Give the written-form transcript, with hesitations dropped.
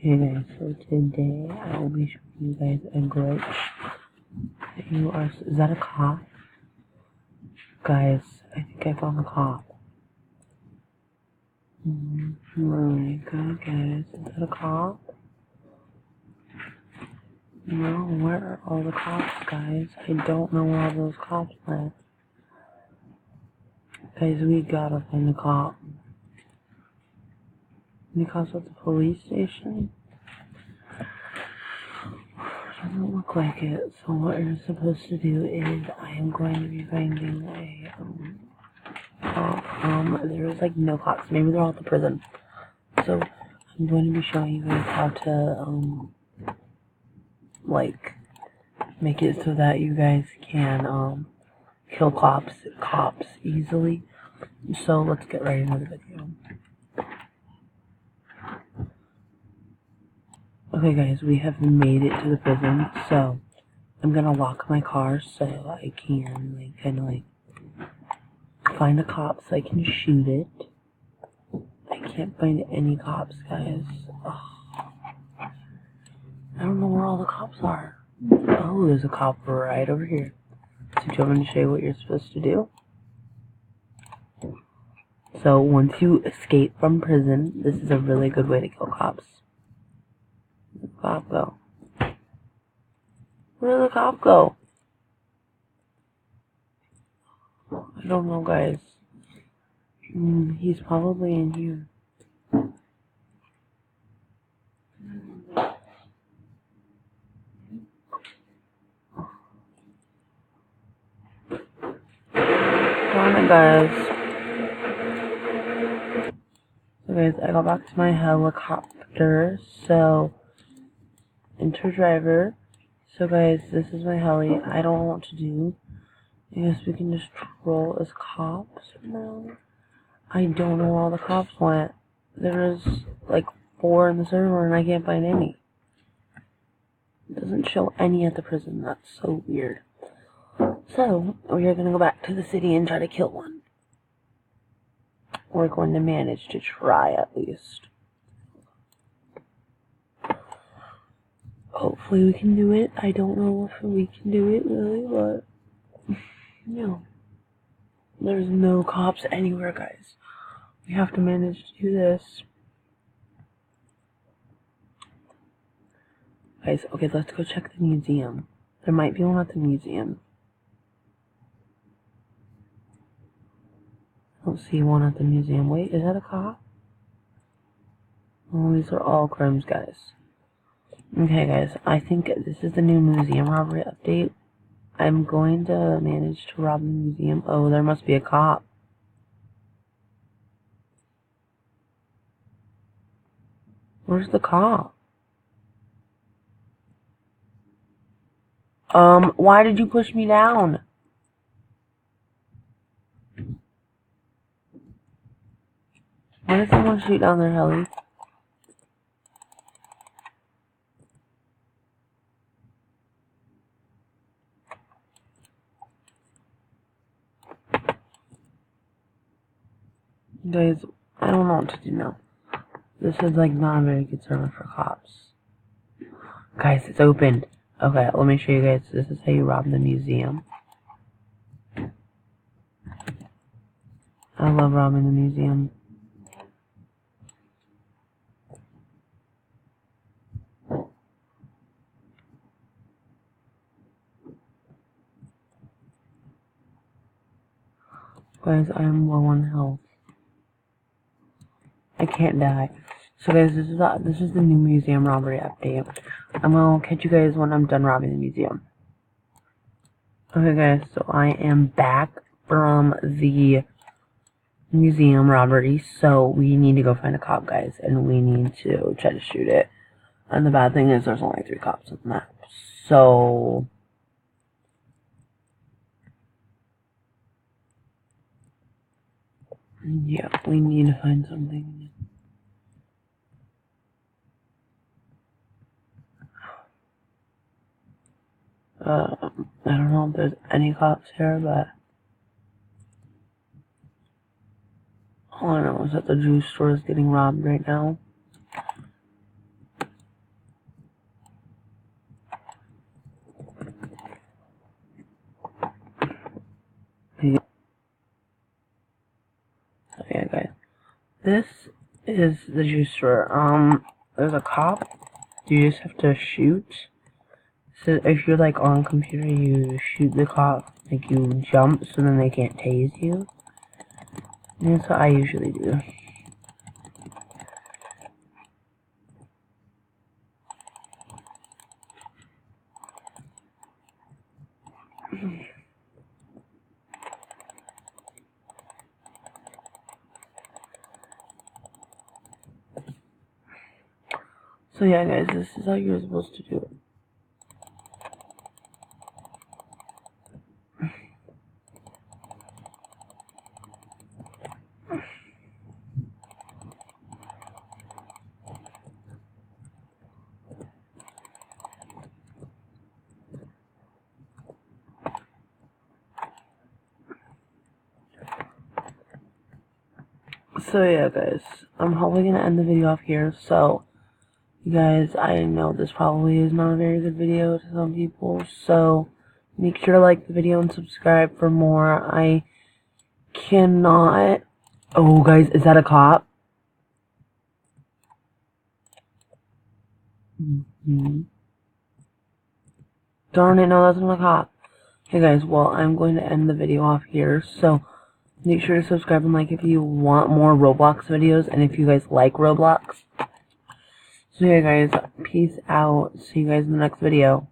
Hey guys, so today I will be showing you guys a glitch. Is that a cop? Guys, I think I found the cop. Really good, guys. Is that a cop? No, where are all the cops, guys? I don't know where all those cops went. Guys, we gotta find the cop. Any cops at the police station? Doesn't look like it. So what you're supposed to do is I am going to be finding a there's like no cops. Maybe they're all at the prison. So I'm going to be showing you guys how to like make it so that you guys can kill cops easily. So let's get right into the video. Okay guys, we have made it to the prison, so I'm gonna lock my car so I can like kinda like find a cop so I can shoot it. I can't find any cops, guys. Ugh. I don't know where all the cops are. Oh, there's a cop right over here. So do you want me to show you what you're supposed to do? So once you escape from prison, this is a really good way to kill cops. Where'd the cop go? Where did the cop go? I don't know, guys. He's probably in here. Come on, guys. So guys, I got back to my helicopter, so enter driver. So guys, this is my heli. I don't know what to do. I guess we can just troll as cops now. I don't know where all the cops went. There's like 4 in the server and I can't find any. It doesn't show any at the prison. That's so weird. So, we are going to go back to the city and try to kill one. We're going to manage to try at least. Hopefully we can do it. I don't know if we can do it really, but no. There's no cops anywhere, guys. We have to manage to do this. Guys, okay, let's go check the museum. There might be one at the museum. I don't see one at the museum. Wait, is that a cop? Oh, these are all crimes, guys. Okay, guys, I think this is the new museum robbery update. I'm going to manage to rob the museum. Oh, there must be a cop. Where's the cop? Why did you push me down? Why did someone shoot down their heli? Guys, I don't know what to do now. This is like not a very good server for cops. Guys, it's opened. Okay, let me show you guys. This is how you rob the museum. I love robbing the museum. Guys, I am low on health. I can't die. So guys, this is the new museum robbery update. I'm gonna catch you guys when I'm done robbing the museum. Okay guys, so I am back from the museum robbery, so we need to go find a cop, guys, and we need to try to shoot it. And the bad thing is there's only 3 cops on the map. So yeah, we need to find something. I don't know if there's any cops here, but all I know is that the juice store is getting robbed right now. this is the juice store. There's a cop. You just have to shoot. So if you're like on computer, you shoot the cop, like you jump, so then they can't tase you. And that's what I usually do. So yeah, guys, this is how you're supposed to do it. So yeah, guys, I'm probably gonna end the video off here. So, you guys, I know this probably is not a very good video to some people, so make sure to like the video and subscribe for more. I cannot... Oh, guys, is that a cop? Darn it, no, that's not a cop. Hey guys, well, I'm going to end the video off here, so make sure to subscribe and like if you want more Roblox videos, and if you guys like Roblox. So yeah, guys, peace out. See you guys in the next video.